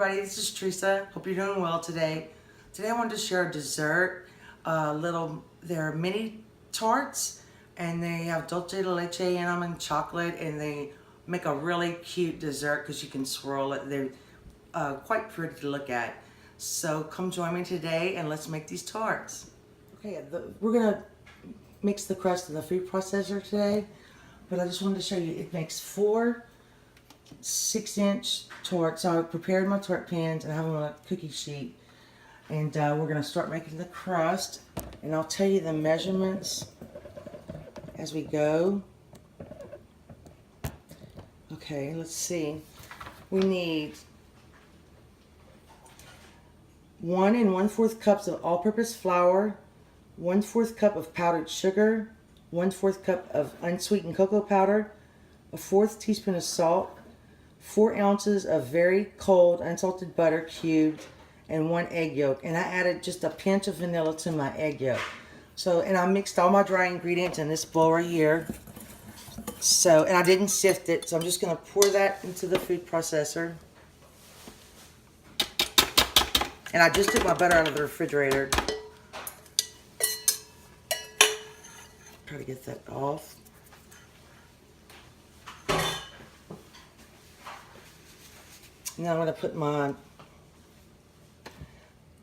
everybody, this is Tressa. Hope you're doing well today. Today I wanted to share a dessert, they're mini tarts, and they have dulce de leche in them and chocolate, and they make a really cute dessert because you can swirl it. They're quite pretty to look at. So come join me today and let's make these tarts. Okay, we're gonna mix the crust in the food processor today, but I just wanted to show you it makes 4 6-inch tarts. So I prepared my tart pans and I have them on a cookie sheet, and we're gonna start making the crust, and I'll tell you the measurements as we go. Okay, let's see. We need 1 1/4 cups of all-purpose flour, 1/4 cup of powdered sugar, 1/4 cup of unsweetened cocoa powder, a 1/4 teaspoon of salt, 4 ounces of very cold unsalted butter cubed, and 1 egg yolk. And I added just a pinch of vanilla to my egg yolk. So, and I mixed all my dry ingredients in this bowl right here. So, and I didn't sift it, so I'm just going to pour that into the food processor. And I just took my butter out of the refrigerator. Try to get that off. Now I'm going to put my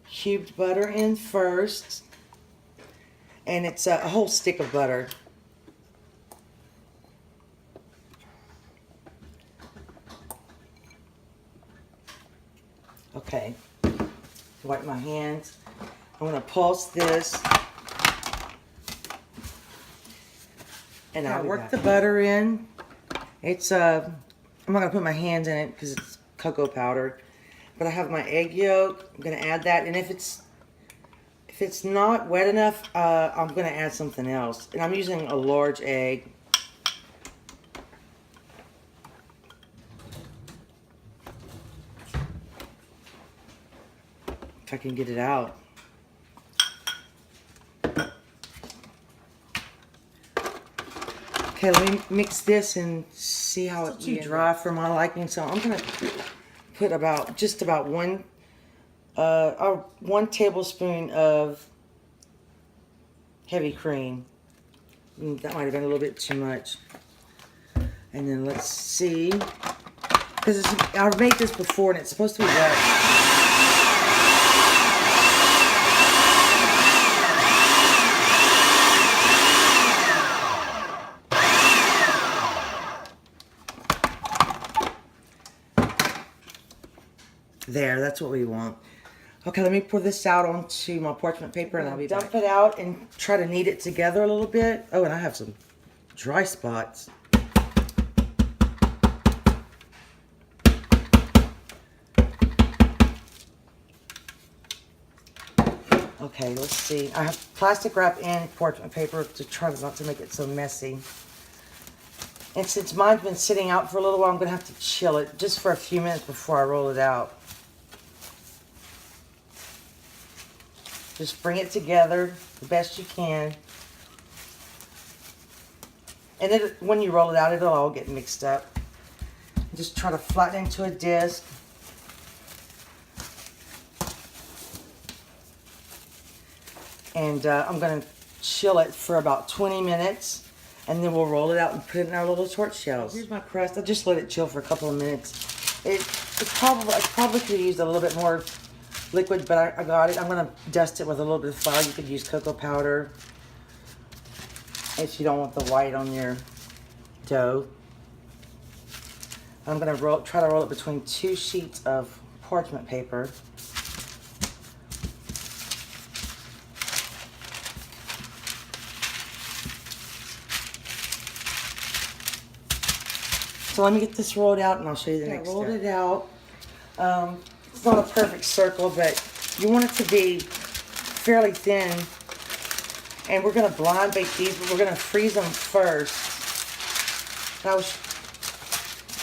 cubed butter in first. And it's a whole stick of butter. Okay. Wipe my hands. I'm going to pulse this. And I work the butter in. It's I'm not going to put my hands in it because it's cocoa powder. But I have my egg yolk. I'm going to add that. And if it's not wet enough, I'm going to add something else. And I'm using a large egg. If I can get it out. Okay, let me mix this and see how it's too dry for my liking. So I'm going to put just about 1 tablespoon of heavy cream. That might have been a little bit too much. And then let's see, because I've made this before and it's supposed to be wet. There, that's what we want. Okay, let me pour this out onto my parchment paper and I'll be back. Dump it out and try to knead it together a little bit. Oh, and I have some dry spots. Okay, let's see. I have plastic wrap and parchment paper to try not to make it so messy. And since mine's been sitting out for a little while, I'm going to have to chill it just for a few minutes before I roll it out. Just bring it together the best you can. And when you roll it out, it'll all get mixed up. Just try to flatten into a disc. And I'm going to chill it for about 20 minutes. And then we'll roll it out and put it in our little tort shells. Here's my crust. I just let it chill for a couple of minutes. I probably could have used a little bit more liquid, but I got it. I'm going to dust it with a little bit of flour. You could use cocoa powder if you don't want the white on your dough. I'm going to try to roll it between 2 sheets of parchment paper. So let me get this rolled out and I'll show you the next step. I rolled it out. It's not a perfect circle, but you want it to be fairly thin. And we're going to blind bake these, but we're going to freeze them first. And I was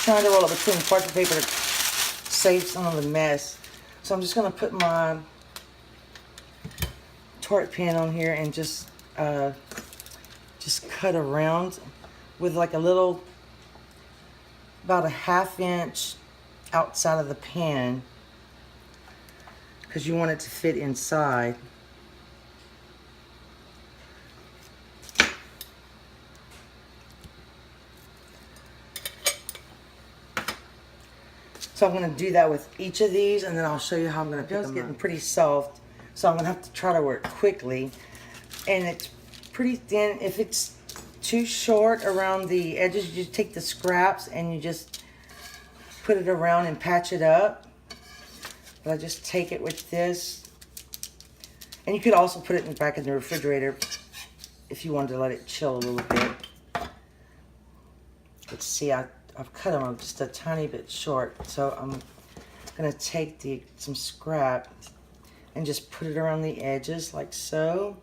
trying to roll it between parchment paper to save some of the mess. So I'm just going to put my tart pan on here and just cut around with like a little, about a 1/2 inch outside of the pan. because you want it to fit inside. So I'm going to do that with each of these, and then I'll show you how I'm going to pick them up. It's getting pretty soft, so I'm going to have to try to work quickly. And it's pretty thin. If it's too short around the edges, you just take the scraps and you just put it around and patch it up. But I just take it with this. And you could also put it back in the refrigerator if you wanted to let it chill a little bit. But see, I've cut them just a tiny bit short, so I'm gonna take some scrap and just put it around the edges like so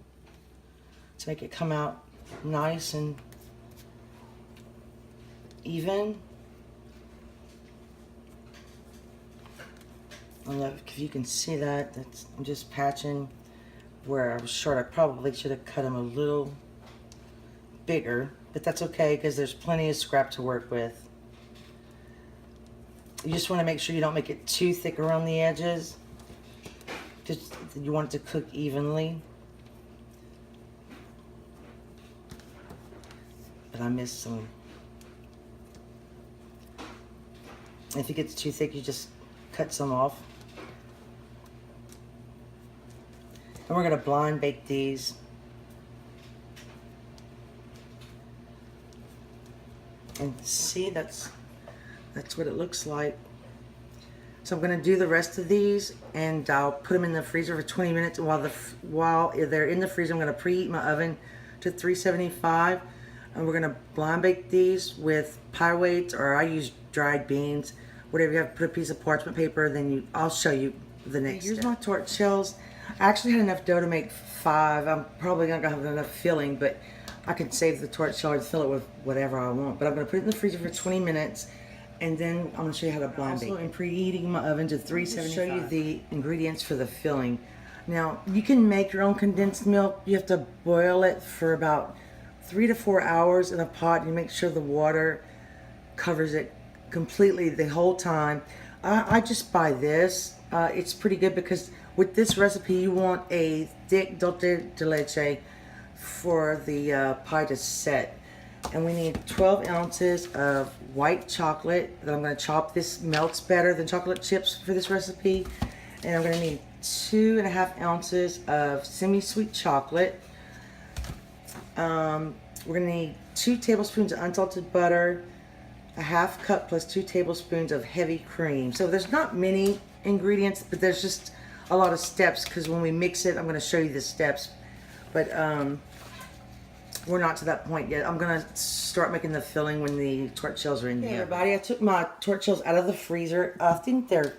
to make it come out nice and even. I don't know if you can see that. I'm just patching where I was short. I probably should have cut them a little bigger, but that's okay because there's plenty of scrap to work with. You just want to make sure you don't make it too thick around the edges. Just, you want it to cook evenly. But I missed some. If it gets too thick, you just cut some off. And we're going to blind bake these. And see, that's what it looks like. So I'm going to do the rest of these, and I'll put them in the freezer for 20 minutes. And while they're in the freezer, I'm going to preheat my oven to 375. And we're going to blind bake these with pie weights, or I use dried beans. Whatever you have, put a piece of parchment paper, then I'll show you the next step. Here's my torch shells. I actually had enough dough to make 5. I'm probably not going to have enough filling, but I could save the torch shell and fill it with whatever I want. But I'm going to put it in the freezer for 20 minutes. And then I'm going to show you how to blind bake. I'm preheating my oven to 375. Show you the ingredients for the filling. Now, you can make your own condensed milk. You have to boil it for about 3 to 4 hours in a pot. You make sure the water covers it completely the whole time. I just buy this. It's pretty good because with this recipe, you want a thick dulce de leche for the pie to set. And we need 12 ounces of white chocolate that I'm going to chop. This melts better than chocolate chips for this recipe. And I'm going to need 2.5 ounces of semi-sweet chocolate. We're going to need 2 tablespoons of unsalted butter, a 1/2 cup plus 2 tablespoons of heavy cream. So there's not many ingredients, but there's just a lot of steps because when we mix it, I'm going to show you the steps. But we're not to that point yet. I'm going to start making the filling when the torch shells are in here. Hey everybody, I took my torch shells out of the freezer. I think they're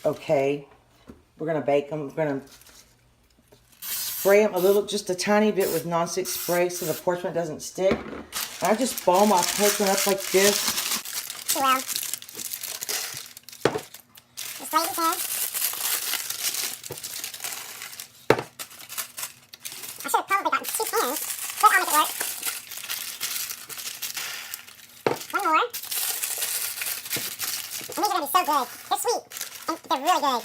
okay. We're going to bake them. We're going to spray them just a tiny bit with nonstick spray so the parchment doesn't stick. And I just ball my parchment up like this. Well, just like you can. I should have probably gotten 2 pans, but I'll make it work. One more. And these are going to be so good. They're sweet, and they're really good.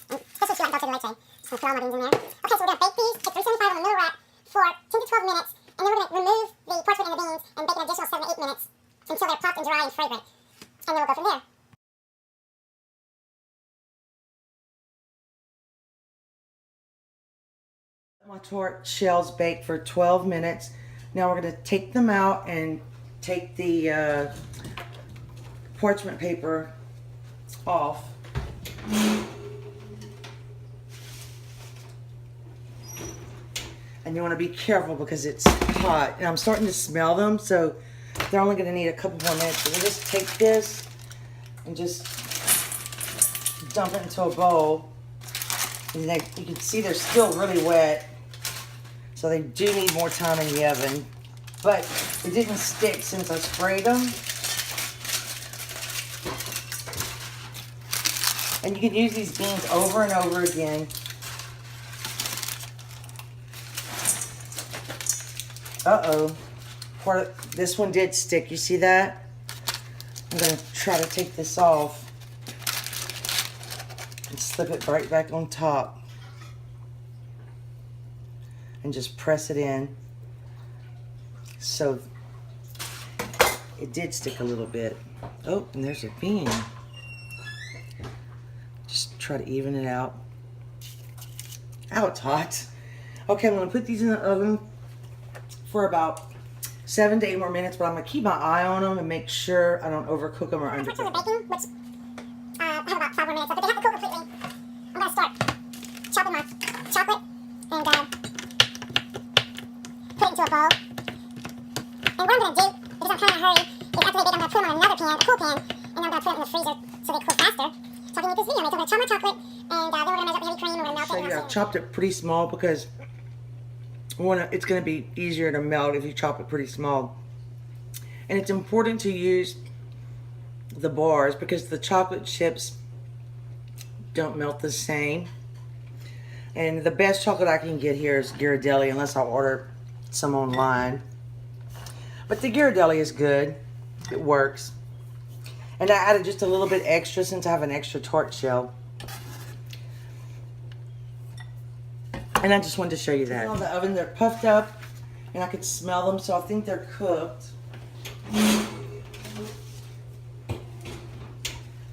And especially if you want dulce de leche. Just going to put all my beans in there. Okay, so we're going to bake these at 375 on the middle rack for 10 to 12 minutes. And then we're going to remove the parchment and the beans and bake an additional 7 to 8 minutes until they're puffed and dry and fragrant. And then we'll go from there. My torch shells baked for 12 minutes. Now we're going to take them out and take the parchment paper off. And you want to be careful because it's hot. And I'm starting to smell them, so they're only going to need a couple more minutes. So we'll just take this and just dump it into a bowl. And you can see they're still really wet. So they do need more time in the oven. But it didn't stick since I sprayed them. And you can use these beans over and over again. Uh-oh. This one did stick. You see that? I'm going to try to take this off. and slip it right back on top. And just press it in. So it did stick a little bit. Oh, and there's a bean. Just try to even it out. Ow, it's hot. Okay, I'm gonna put these in the oven for about 7 to 8 more minutes, but I'm gonna keep my eye on them and make sure I don't overcook them or undercook them. Baking, which I have about 5 more minutes left, but they have to cook completely. I'm gonna start chopping my chocolate and put it into a bowl. And what I'm gonna do, because I'm kind of in a hurry, is after they bake, I'm gonna put them on another pan, a cool pan, and I'm gonna put it in the freezer so they cool faster. So I can make this video. I'm gonna chop my chocolate, and then we're gonna mix up the heavy cream, we're gonna melt it. So yeah, I chopped it pretty small because it's going to be easier to melt if you chop it pretty small. And it's important to use the bars because the chocolate chips don't melt the same. And the best chocolate I can get here is Ghirardelli, unless I order some online. But the Ghirardelli is good. It works. And I added just a little bit extra since I have an extra tart shell. And I just wanted to show you that. On the oven, they're puffed up, and I could smell them, so I think they're cooked.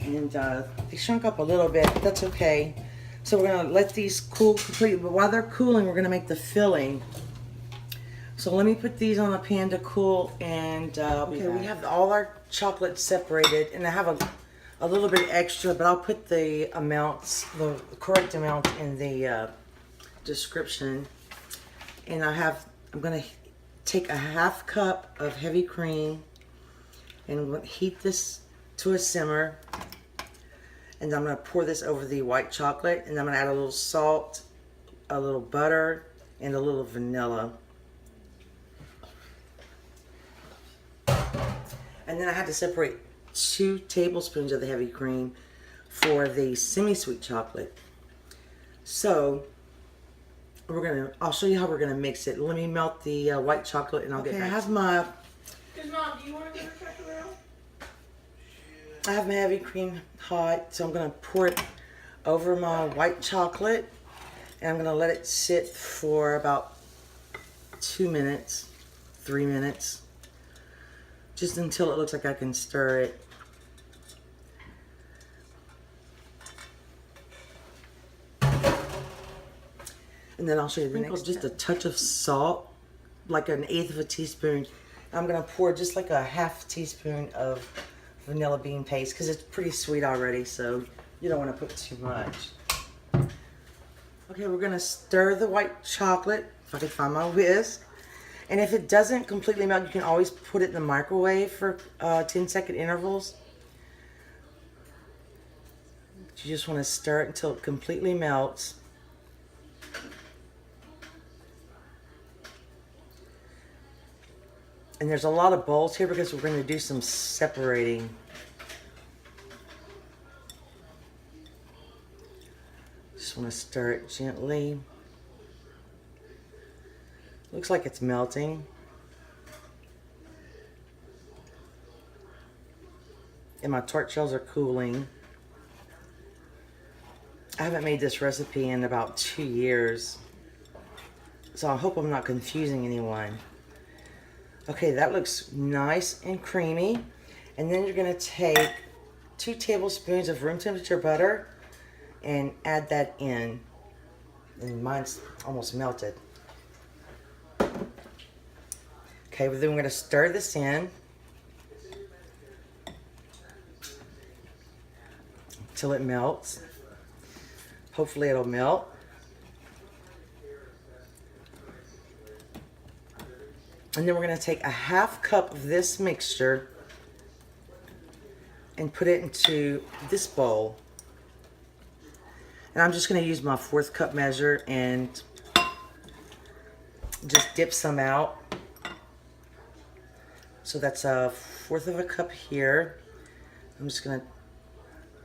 And they shrunk up a little bit, but that's okay. So we're gonna let these cool completely, but while they're cooling, we're gonna make the filling. So let me put these on a pan to cool, and okay, we have all our chocolate separated, and I have a little bit extra, but I'll put the amounts, the correct amount in the description. And I'm gonna take a half cup of heavy cream and heat this to a simmer, and I'm gonna pour this over the white chocolate, and I'm gonna add a little salt, a little butter, and a little vanilla. And then I had to separate 2 tablespoons of the heavy cream for the semi-sweet chocolate. So I'll show you how we're gonna mix it. Let me melt the white chocolate, and I'll get back. I have my heavy cream hot, so I'm gonna pour it over my white chocolate, and I'm gonna let it sit for about 2 minutes, 3 minutes, just until it looks like I can stir it. And then I'll show you the next. Just a touch of salt, like 1/8 of a teaspoon. I'm gonna pour just like a half teaspoon of vanilla bean paste because it's pretty sweet already, so you don't want to put too much. Okay, we're gonna stir the white chocolate, if I can find my whisk. And if it doesn't completely melt, you can always put it in the microwave for 10-second intervals. You just want to stir it until it completely melts. And there's a lot of bowls here because we're going to do some separating. Just want to stir it gently. Looks like it's melting. And my tart shells are cooling. I haven't made this recipe in about 2 years, so I hope I'm not confusing anyone. Okay, that looks nice and creamy. And then you're gonna take 2 tablespoons of room temperature butter and add that in. And mine's almost melted. Okay, well then we're gonna stir this in till it melts. Hopefully it'll melt. And then we're going to take a half cup of this mixture and put it into this bowl. And I'm just going to use my 4th cup measure and just dip some out. So that's 1/4 of a cup here. I'm just going to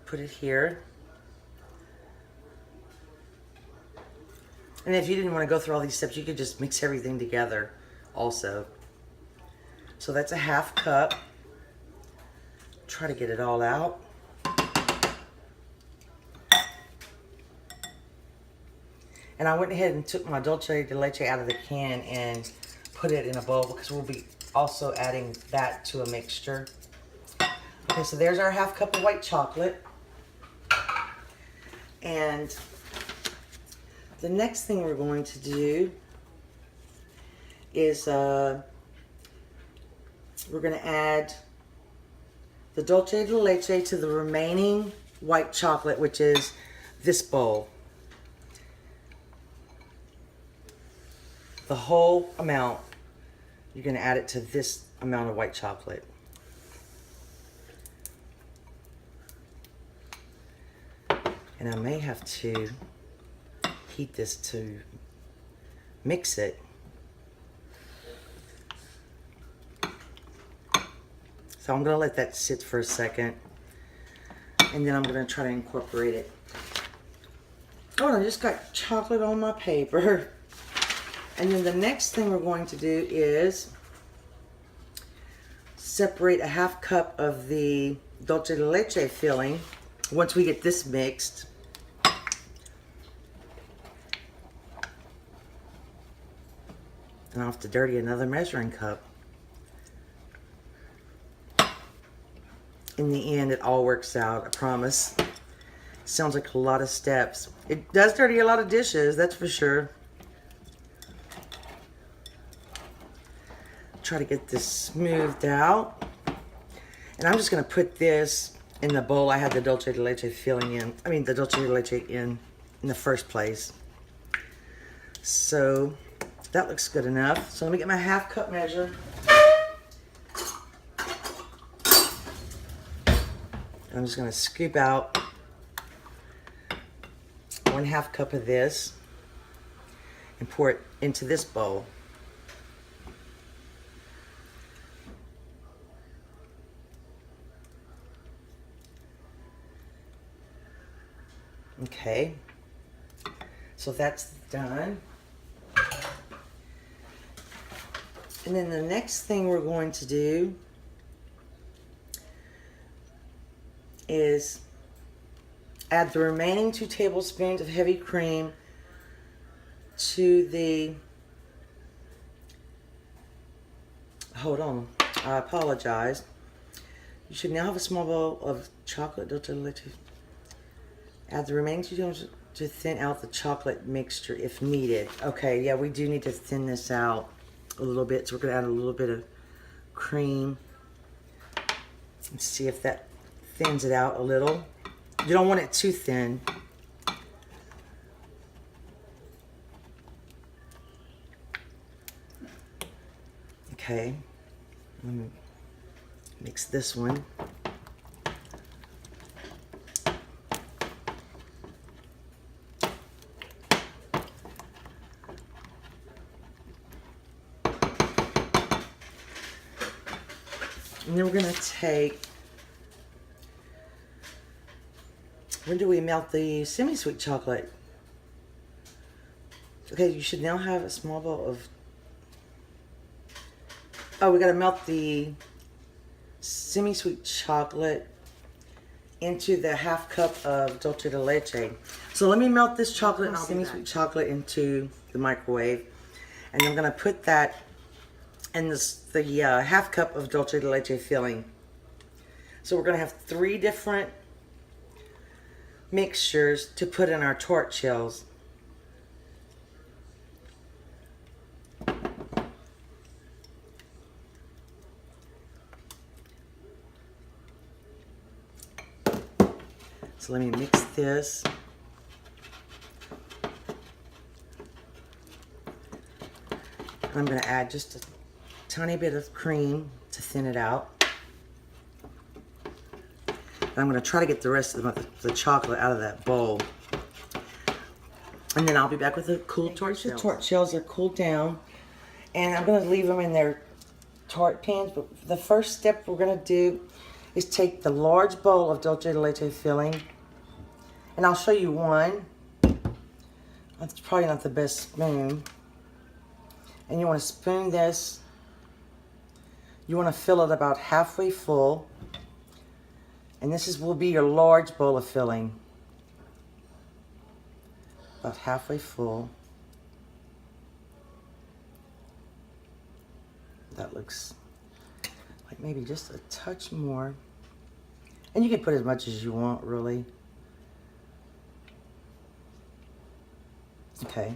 put it here. And if you didn't want to go through all these steps, you could just mix everything together also. So that's a half cup. Try to get it all out. And I went ahead and took my Dulce de Leche out of the can and put it in a bowl because we'll be also adding that to a mixture. Okay, so there's our 1/2 cup of white chocolate. And the next thing we're going to do is we're going to add the Dulce de Leche to the remaining white chocolate, which is this bowl. The whole amount, you're going to add it to this amount of white chocolate. And I may have to heat this to mix it. So I'm going to let that sit for a second. And then I'm going to try to incorporate it. Oh, I just got chocolate on my paper. And then the next thing we're going to do is separate a 1/2 cup of the Dulce de Leche filling once we get this mixed. And I'll have to dirty another measuring cup. In the end, it all works out, I promise. Sounds like a lot of steps. It does dirty a lot of dishes, that's for sure. Try to get this smoothed out. And I'm just going to put this in the bowl I had the Dulce de Leche filling in. I mean, the Dulce de Leche in the first place. So that looks good enough. So let me get my 1/2 cup measure. I'm just going to scoop out 1/2 cup of this and pour it into this bowl. Okay, so that's done. And then the next thing we're going to do is add the remaining 2 tablespoons of heavy cream to the, hold on, I apologize. You should now have a small bowl of chocolate Dulce de Leche. Add the remaining 2 tablespoons to thin out the chocolate mixture if needed. Okay, yeah, we do need to thin this out a little bit, so we're going to add a little bit of cream and see if that thins it out a little. You don't want it too thin. Okay, let me mix this one. And then we're going to take, when do we melt the semi-sweet chocolate? Okay, you should now have a small bowl of, oh, we got to melt the semi-sweet chocolate into the 1/2 cup of Dulce de Leche. So let me melt this chocolate and semi-sweet chocolate into the microwave. And I'm going to put that in the 1/2 cup of Dulce de Leche filling. So we're going to have 3 different mixtures to put in our tart shells. So let me mix this. I'm going to add just a tiny bit of cream to thin it out. And I'm going to try to get the rest of the chocolate out of that bowl. And then I'll be back with the cool tart shells. The tart shells are cooled down. And I'm going to leave them in their tart pans. But the first step we're going to do is take the large bowl of Dulce de Leche filling. And I'll show you one. That's probably not the best spoon. And you want to spoon this. You want to fill it about halfway full. And this will be your large bowl of filling. about halfway full. That looks like maybe just a touch more. And you can put as much as you want, really. Okay.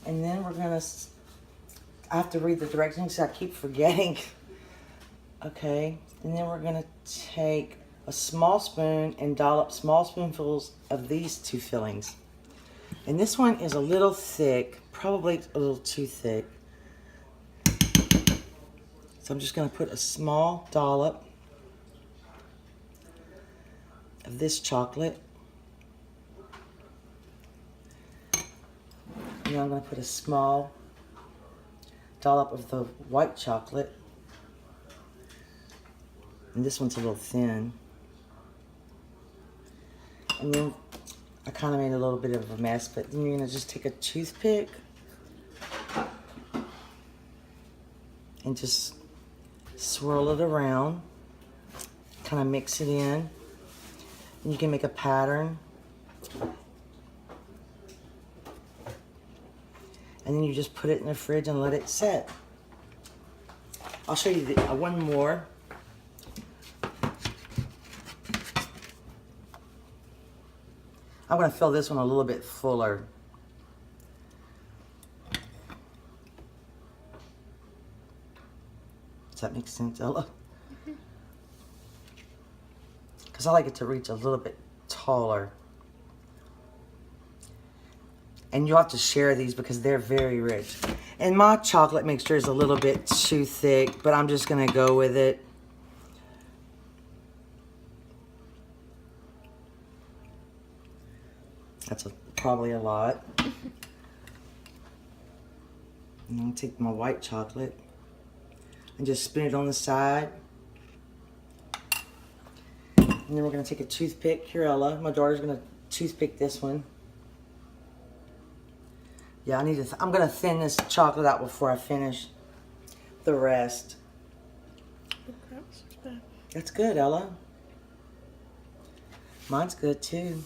And then we're gonna, I have to read the directions, I keep forgetting. Okay, and then we're gonna take a small spoon and dollop small spoonfuls of these two fillings. And this one is a little thick, probably a little too thick. So I'm just gonna put a small dollop of this chocolate. And then I'm gonna put a small dollop of the white chocolate. And this one's a little thin. And then I kind of made a little bit of a mess, but then you're gonna just take a toothpick and just swirl it around, kind of mix it in. And you can make a pattern. And then you just put it in the fridge and let it set. I'll show you one more. I'm going to fill this one a little bit fuller. Does that make sense, Ella? Because I like it to reach a little bit taller. And you'll have to share these because they're very rich. And my chocolate mixture is a little bit too thick, but I'm just going to go with it. That's probably a lot. And I'm going to take my white chocolate and just spin it on the side. And then we're going to take a toothpick. Here, Ella, my daughter's going to toothpick this one. Yeah, I'm going to thin this chocolate out before I finish the rest. That's good, Ella. Mine's good, too.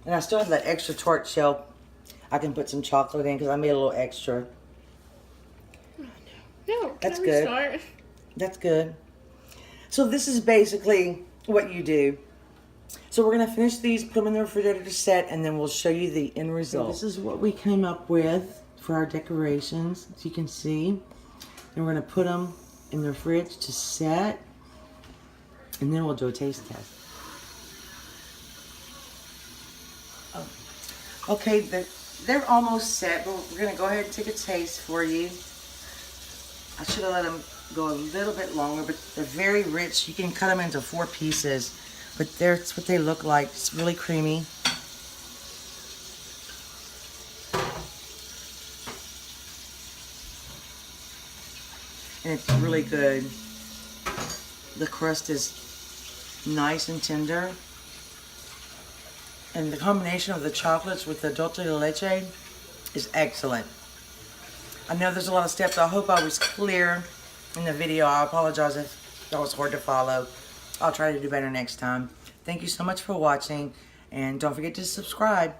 And I still have that extra tart shell. I can put some chocolate in because I made a little extra. Oh, no. That's good. That's good. So this is basically what you do. So we're going to finish these, put them in the refrigerator to set, and then we'll show you the end result. So this is what we came up with for our decorations, as you can see. And we're going to put them in the fridge to set, and then we'll do a taste test. Okay, they're almost set, but we're going to go ahead and take a taste for you. I should have let them go a little bit longer, but they're very rich. You can cut them into 4 pieces, but that's what they look like. It's really creamy. And it's really good. The crust is nice and tender. And the combination of the chocolates with the dulce de leche is excellent. I know there's a lot of steps. I hope I was clear in the video. I apologize if that was hard to follow. I'll try to do better next time. Thank you so much for watching, and don't forget to subscribe.